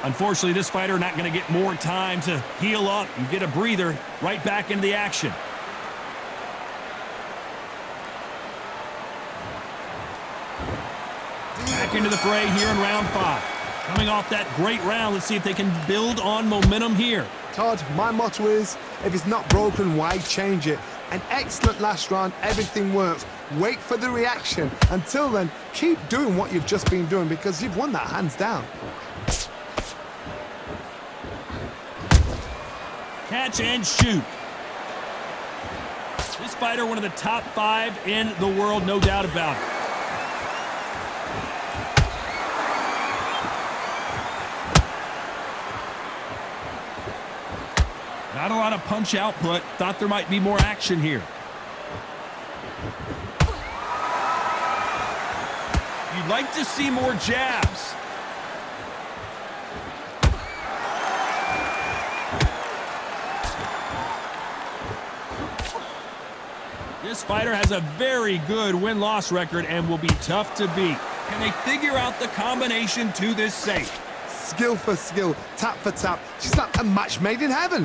Unfortunately, this fighter not going to get more time to heal up and get a breather. Right back into the action. Back into the fray here in round 5. Coming off that great round, let's see if they can build on momentum here. Todd, my motto is, if it's not broken, why change it? An excellent last round, everything works. Wait for the reaction. Until then, keep doing what you've just been doing because you've won that hands down. Catch and shoot. This fighter, one of the top 5 in the world, no doubt about it. Not a lot of punch output. Thought there might be more action here. You'd like to see more jabs. This fighter has a very good win-loss record and will be tough to beat. Can they figure out the combination to this safe? Skill for skill, tap for tap. She's like a match made in heaven.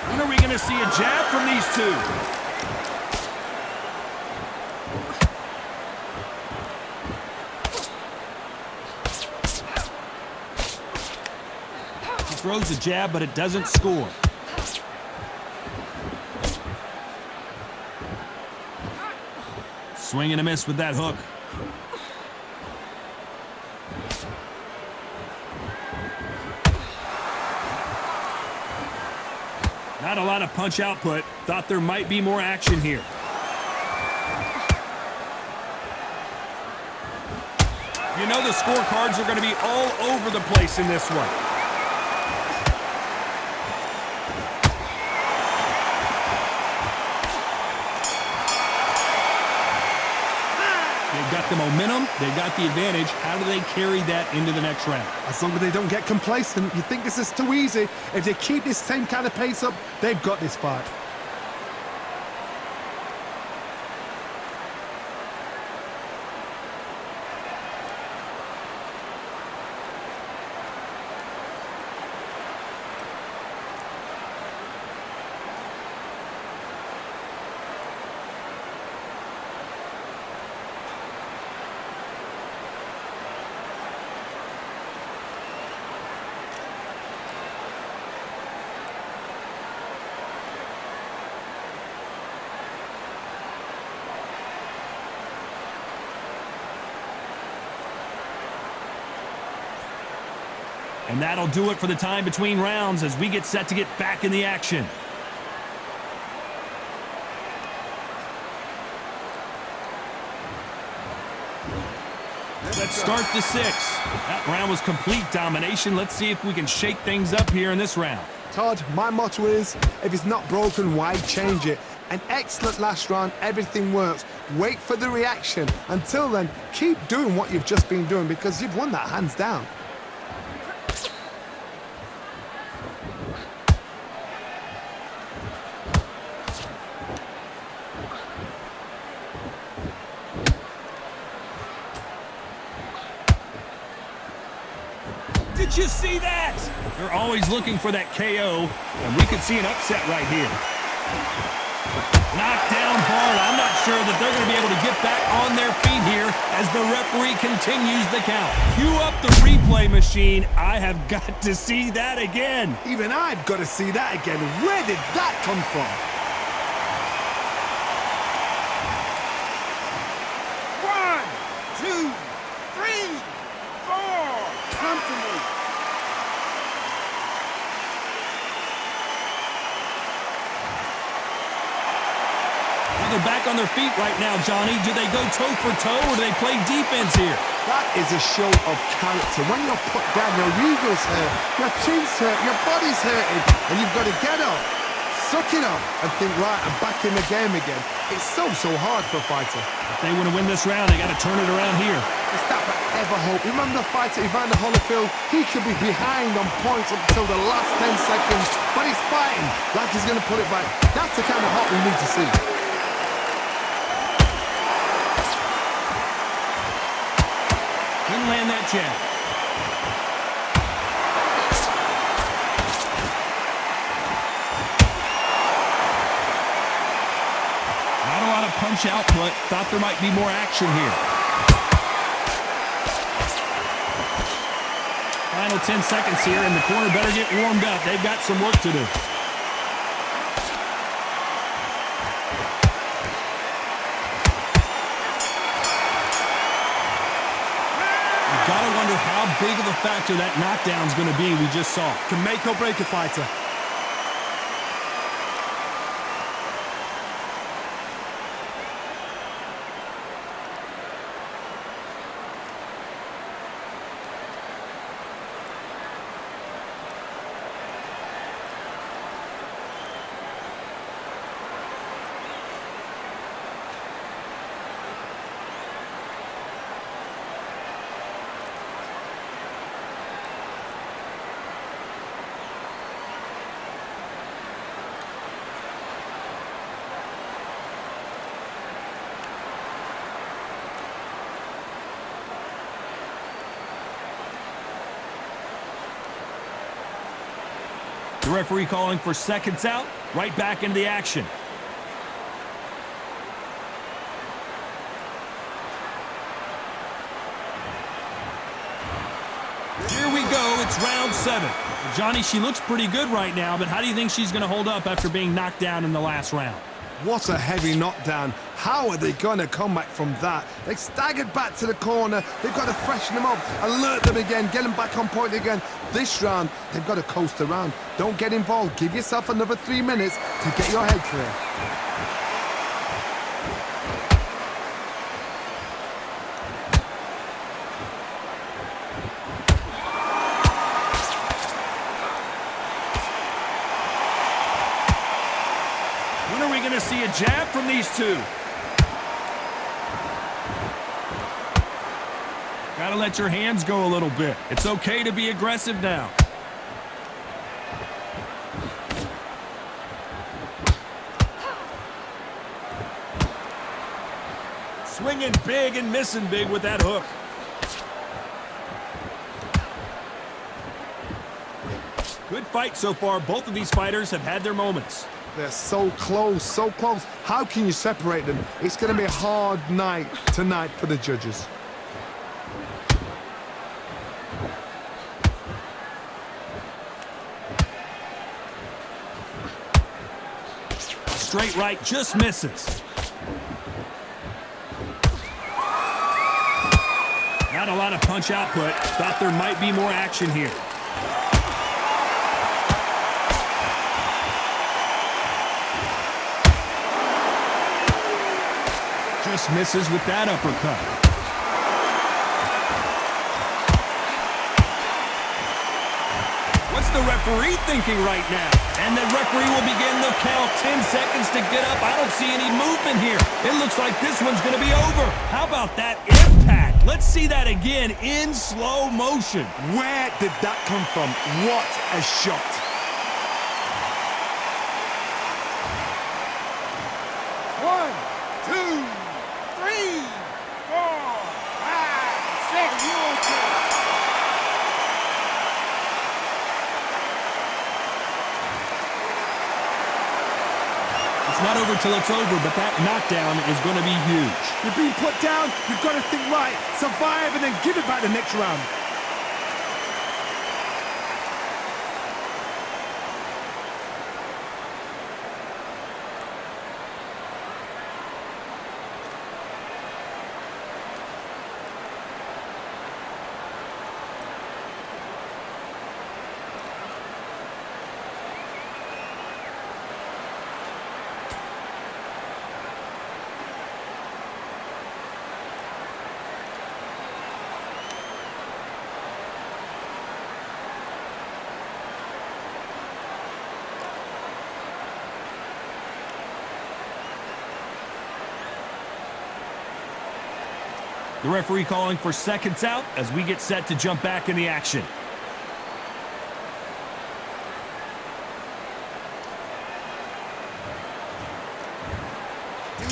When are we going to see a jab from these two? He throws a jab, but it doesn't score. Swing and a miss with that hook. Not a lot of punch output. Thought there might be more action here. You know the scorecards are going to be all over the place in this one. They've got the momentum. They've got the advantage. How do they carry that into the next round? As long as they don't get complacent, you think this is too easy. If they keep this same kind of pace up, they've got this fight. And that'll do it for the time between rounds as we get set to get back in the action. Let's start the 6th. That round was complete domination. Let's see if we can shake things up here in this round. Todd, my motto is, if it's not broken, why change it? An excellent last round, everything works. Wait for the reaction. Until then, keep doing what you've just been doing because you've won that hands down. Did you see that? They're always looking for that KO, and we could see an upset right here. Knocked down hard. I'm not sure that they're going to be able to get back on their feet here as the referee continues the count. Cue up the replay machine. I have got to see that again. Even I've got to see that again. Where did that come from? One, two, three, four. Come to me. They're back on their feet right now, Johnny. Do they go toe for toe or do they play defense here? That is a show of character. When you're put down, your ego's hurt, your chin's hurt, your body's hurting, and you've got to get up, suck it up, and think, right, I'm back in the game again. It's so hard for a fighter. If they want to win this round, they got to turn it around here. It's that forever hope. Remember the fighter, Evander Holyfield? He could be behind on points up until the last 10 seconds, but he's fighting like he's going to put it back. That's the kind of hope we need to see. land that jab. Not a lot of punch output. Thought there might be more action here. Final 10 seconds here, and the corner better get warmed up. They've got some work to do. Gotta wonder how big of a factor that knockdown's going to be we just saw. Can make or break a fighter. The referee calling for seconds out, right back into the action. Here we go, it's round 7. Johnny, she looks pretty good right now, but how do you think she's going to hold up after being knocked down in the last round? What a heavy knockdown. How are they going to come back from that? They staggered back to the corner. They've got to freshen them up, alert them again, get them back on point again. This round, they've got to coast around. Don't get involved. Give yourself another 3 minutes to get your head clear. When are we going to see a jab from these two? Gotta let your hands go a little bit. It's okay to be aggressive now. Swinging big and missing big with that hook. Good fight so far. Both of these fighters have had their moments. They're so close, so close. How can you separate them? It's going to be a hard night tonight for the judges. Straight right, just misses. Not a lot of punch output. Thought there might be more action here. Just misses with that uppercut. What's the referee thinking right now? And the referee will begin the count. 10 seconds to get up. I don't see any movement here. It looks like this one's going to be over. How about that impact? Let's see that again in slow motion. Where did that come from? What a shot. One, two, three, four, five, six. It's not over till it's over, but that knockdown is going to be huge. You're being put down. You've got to think right. Survive and then give it back the next round. The referee calling for seconds out as we get set to jump back in the action.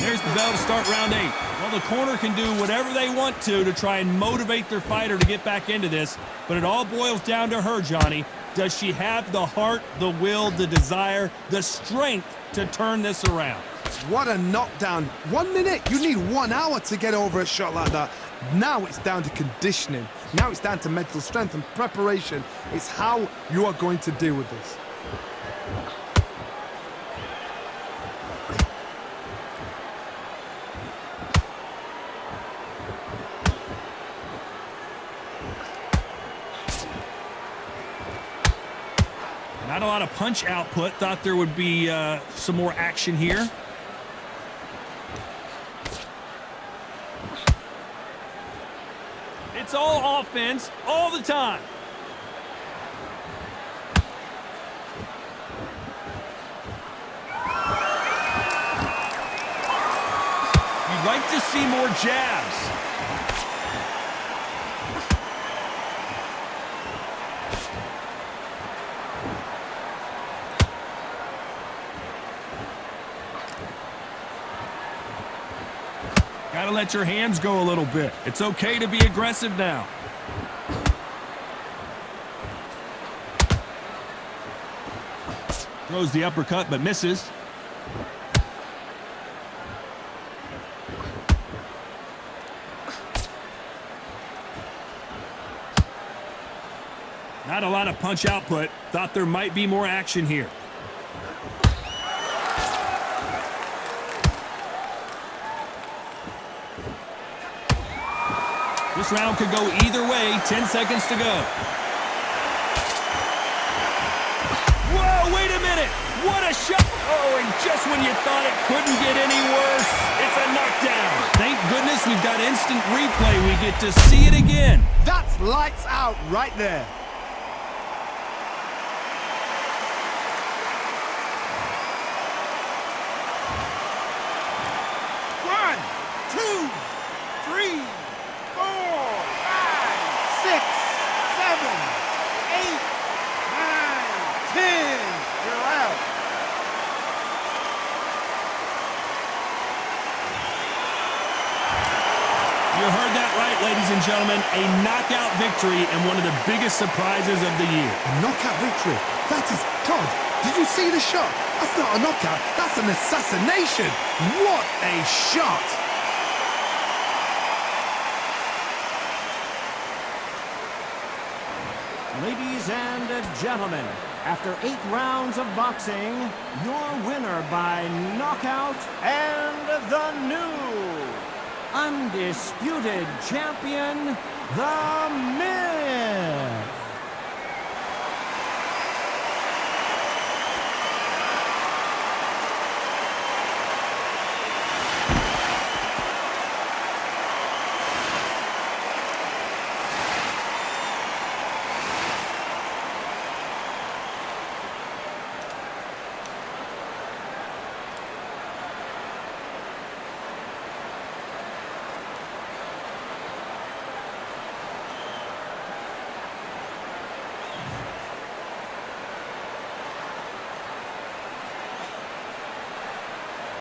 There's the bell to start round 8. Well, the corner can do whatever they want to try and motivate their fighter to get back into this, but it all boils down to her, Johnny. Does she have the heart, the will, the desire, the strength to turn this around? What a knockdown. 1 minute, you need 1 hour to get over a shot like that. Now it's down to conditioning. Now it's down to mental strength and preparation. It's how you are going to deal with this. Not a lot of punch output. Thought there would be some more action here. It's all offense all the time. You'd like to see more jabs. Gotta let your hands go a little bit. It's okay to be aggressive now. Throws the uppercut but misses. Not a lot of punch output. Thought there might be more action here. This round could go either way. 10 seconds to go. Whoa, wait a minute. What a shot. Oh, and just when you thought it couldn't get any worse, it's a knockdown. Thank goodness we've got instant replay. We get to see it again. That's lights out right there. One, two, three, 4, 5, 6, 7, 8, 9, 10. You're out. You heard that right, ladies and gentlemen. A knockout victory and one of the biggest surprises of the year. A knockout victory. That is Todd. Did you see the shot? That's not a knockout. That's an assassination. What a shot. Ladies and gentlemen, after 8 rounds of boxing, your winner by knockout and the new undisputed champion, The Myth.